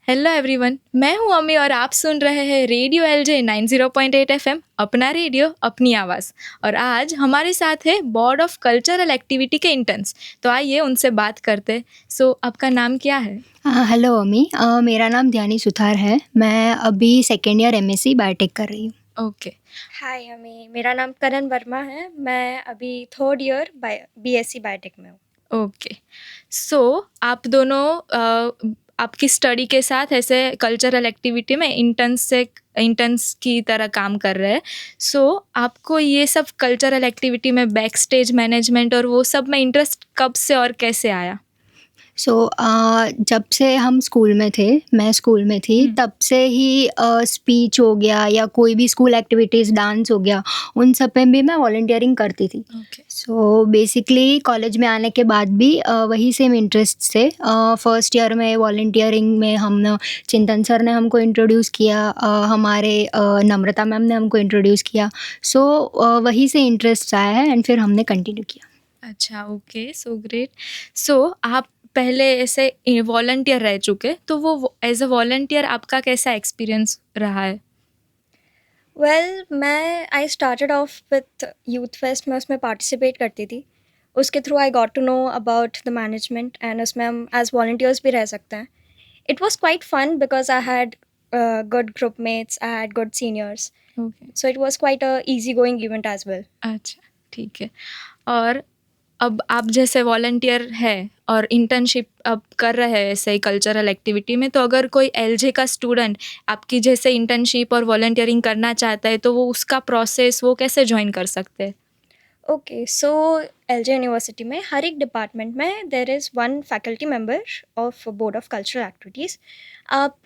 Hello everyone, मैं हूं अमी और आप सुन रहे हैं रेडियो एलजे 90.8 एफएम, अपना रेडियो अपनी आवाज़। और आज हमारे साथ है बोर्ड ऑफ कल्चरल एक्टिविटी के इंटर्न्स। तो आइए उनसे बात करते। आपका नाम क्या है? हेलो अमी, मेरा नाम ध्यानी सुथार है। मैं अभी सेकेंड ईयर एमएससी बायोटेक कर रही हूँ। ओके। हाय हमें, मेरा नाम करण वर्मा है। मैं अभी थर्ड ईयर बीएससी बायोटेक में हूँ। ओके। आप दोनों आपकी स्टडी के साथ ऐसे कल्चरल एक्टिविटी में इंटर्न्स की तरह काम कर रहे हैं। आपको ये सब कल्चरल एक्टिविटी में बैक स्टेज मैनेजमेंट और वो सब में इंटरेस्ट कब से और कैसे आया? जब से हम स्कूल में थे, मैं स्कूल में थी, तब से ही स्पीच हो गया या कोई भी स्कूल एक्टिविटीज़, डांस हो गया, उन सब में भी मैं वॉलंटियरिंग करती थी। ओके। बेसिकली कॉलेज में आने के बाद भी वही सेम इंटरेस्ट से फर्स्ट ईयर में वॉलंटियरिंग में हम चिंतन सर ने हमको इंट्रोड्यूस किया, हमारे नम्रता मैम ने हमको इंट्रोड्यूस किया। वही से इंटरेस्ट आया है एंड फिर हमने कंटिन्यू किया। अच्छा, ओके, सो ग्रेट। आप पहले ऐसे वॉलंटियर रह चुके, तो वो एज अ वॉलंटियर आपका कैसा एक्सपीरियंस रहा है? मैं I started off with youth fest में उसमें पार्टिसिपेट करती थी। उसके through I got to know about the management and उसमें हम एज वॉलंटियर्स भी रह सकते हैं। It was quite fun because I had good group mates, I had good seniors, okay. So it was quite a easy going event as well. अच्छा, ठीक है। और अब आप जैसे वॉलंटियर है और इंटर्नशिप अब कर रहे हैं ऐसे ही कल्चरल एक्टिविटी में, तो अगर कोई एलजे का स्टूडेंट आपकी जैसे इंटर्नशिप और वॉलंटियरिंग करना चाहता है, तो वो उसका प्रोसेस वो कैसे ज्वाइन कर सकते हैं? ओके, सो एलजे यूनिवर्सिटी में हर एक डिपार्टमेंट में there is one faculty member of board of cultural activities. आप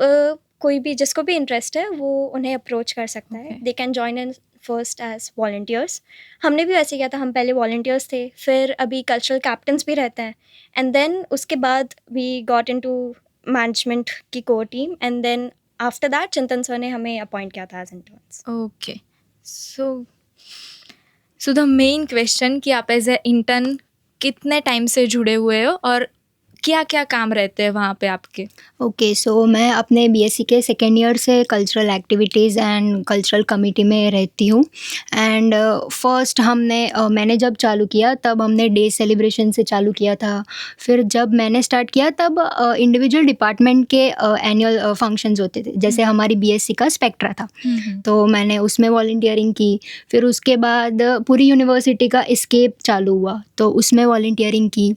कोई भी जिसको भी इंटरेस्ट है वो उन्हें अप्रोच कर सकता है। Okay. They can join in first as volunteers. हमने भी वैसे किया था, हम पहले वॉल्टियर्स थे, फिर अभी कल्चरल कैप्टन्स भी रहते हैं, एंड देन उसके बाद we got into management की core team, and then after that Chintan sir ने हमें अपॉइंट किया था as interns. Okay. So the main question कि आप एज ए इंटर्न कितने टाइम से जुड़े हुए हो और क्या क्या काम रहते हैं वहाँ पे आपके? मैं अपने बीएससी के सेकेंड ईयर से cultural activities and cultural committee में रहती हूँ। एंड फर्स्ट मैंने जब चालू किया तब हमने डे सेलिब्रेशन से चालू किया था। फिर जब मैंने स्टार्ट किया तब इंडिविजुअल डिपार्टमेंट के एनुअल फंक्शंस होते थे, जैसे हमारी बीएससी का स्पेक्ट्रा था, तो मैंने उसमें वॉलंटियरिंग की। फिर उसके बाद पूरी यूनिवर्सिटी का एस्केप चालू हुआ, तो उसमें वॉलंटियरिंग की।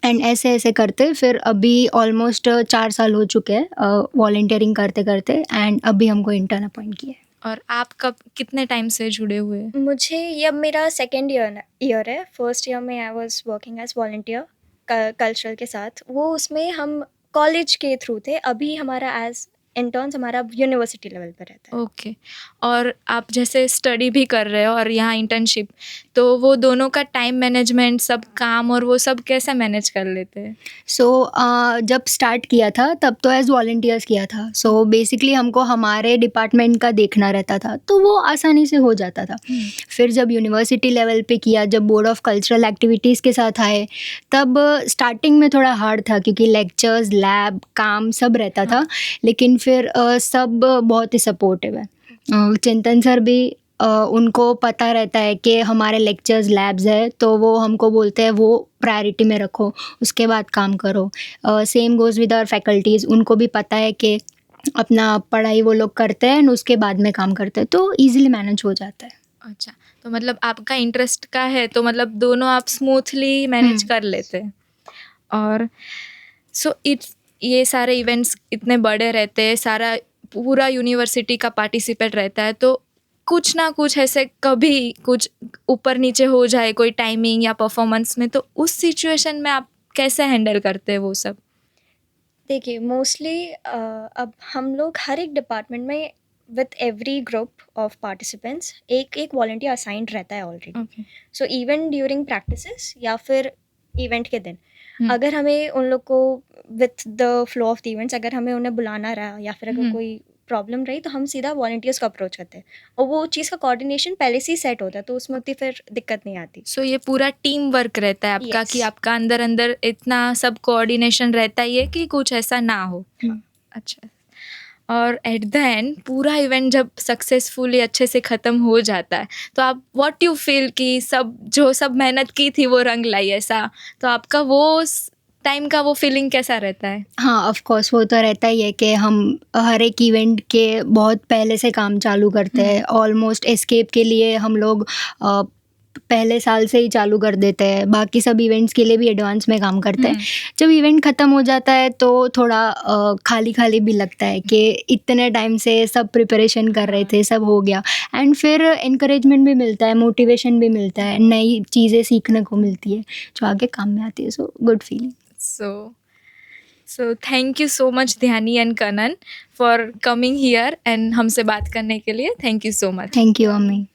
एंड ऐसे ऐसे करते फिर अभी ऑलमोस्ट 4 साल हो चुके हैं वॉलंटियरिंग करते करते, एंड अभी हमको इंटर्न अपॉइंट किया है। और आप कब कितने टाइम से जुड़े हुए हैं? मुझे ये अब मेरा सेकेंड ईयर है। फर्स्ट ईयर में I was working as volunteer cultural के साथ, वो उसमें हम कॉलेज के थ्रू थे। अभी हमारा एज इंटर्न्स हमारा यूनिवर्सिटी लेवल पे रहता है। ओके। और आप जैसे स्टडी भी कर रहे हो और यहाँ इंटर्नशिप, तो वो दोनों का टाइम मैनेजमेंट, सब काम और वो सब कैसे मैनेज कर लेते हैं? जब स्टार्ट किया था तब तो एज वॉलंटियर्स किया था। बेसिकली हमको हमारे डिपार्टमेंट का देखना रहता था, तो वो आसानी से हो जाता था। फिर जब यूनिवर्सिटी लेवल पे किया, जब बोर्ड ऑफ कल्चरल एक्टिविटीज़ के साथ आए, तब स्टार्टिंग में थोड़ा हार्ड था क्योंकि लेक्चर्स, लैब, काम सब रहता था। लेकिन फिर सब बहुत ही सपोर्टिव है। चिंतन सर भी उनको पता रहता है कि हमारे लेक्चर्स, लैब्स है, तो वो हमको बोलते हैं वो प्रायोरिटी में रखो, उसके बाद काम करो। Same goes with our faculties, उनको भी पता है कि अपना पढ़ाई वो लोग करते हैं एंड उसके बाद में काम करते हैं, तो ईज़िली मैनेज हो जाता है। अच्छा, तो मतलब आपका इंटरेस्ट का है, तो मतलब दोनों आप स्मूथली मैनेज कर लेते हैं। और ये सारे इवेंट्स इतने बड़े रहते हैं, सारा पूरा यूनिवर्सिटी का पार्टिसिपेट रहता है, तो कुछ ना कुछ ऐसे कभी कुछ ऊपर नीचे हो जाए कोई टाइमिंग या परफॉर्मेंस में, तो उस सिचुएशन में आप कैसे हैंडल करते हैं वो सब? देखिए, मोस्टली अब हम लोग हर एक डिपार्टमेंट में with every group of participants एक एक वॉलंटियर असाइंड रहता है already. Okay. So even during practices या फिर इवेंट के दिन, अगर हमें उन लोग को with the flow of the events अगर हमें उन्हें बुलाना रहा या फिर अगर कोई प्रॉब्लम रही, तो हम सीधा वॉलंटियर्स को अप्रोच करते हैं, और वो चीज़ का कोऑर्डिनेशन पहले से ही सेट होता है, तो उसमें उतनी फिर दिक्कत नहीं आती। ये पूरा टीम वर्क रहता है आपका, Yes. कि आपका अंदर अंदर इतना सब कोऑर्डिनेशन रहता ही है कि कुछ ऐसा ना हो। अच्छा, और एट द एंड पूरा इवेंट जब सक्सेसफुली अच्छे से ख़त्म हो जाता है तो आप व्हाट यू फील कि सब मेहनत की थी वो रंग लाई ऐसा, तो आपका वो टाइम का वो फीलिंग कैसा रहता है? हाँ, ऑफ कोर्स वो तो रहता ही है कि हम हर एक इवेंट के बहुत पहले से काम चालू करते हैं। ऑलमोस्ट एस्केप के लिए हम लोग पहले साल से ही चालू कर देते हैं, बाकी सब इवेंट्स के लिए भी एडवांस में काम करते हैं। जब इवेंट ख़त्म हो जाता है तो थोड़ा खाली खाली भी लगता है कि इतने टाइम से सब प्रिपरेशन कर रहे थे, सब हो गया। एंड फिर इनकरेजमेंट भी मिलता है, मोटिवेशन भी मिलता है, नई चीज़ें सीखने को मिलती है जो आगे काम में आती है। So good feeling. So thank you so much Dhyani and Kanan for coming here and हमसे बात करने के लिए. Thank you so much. Thank you अम्मी।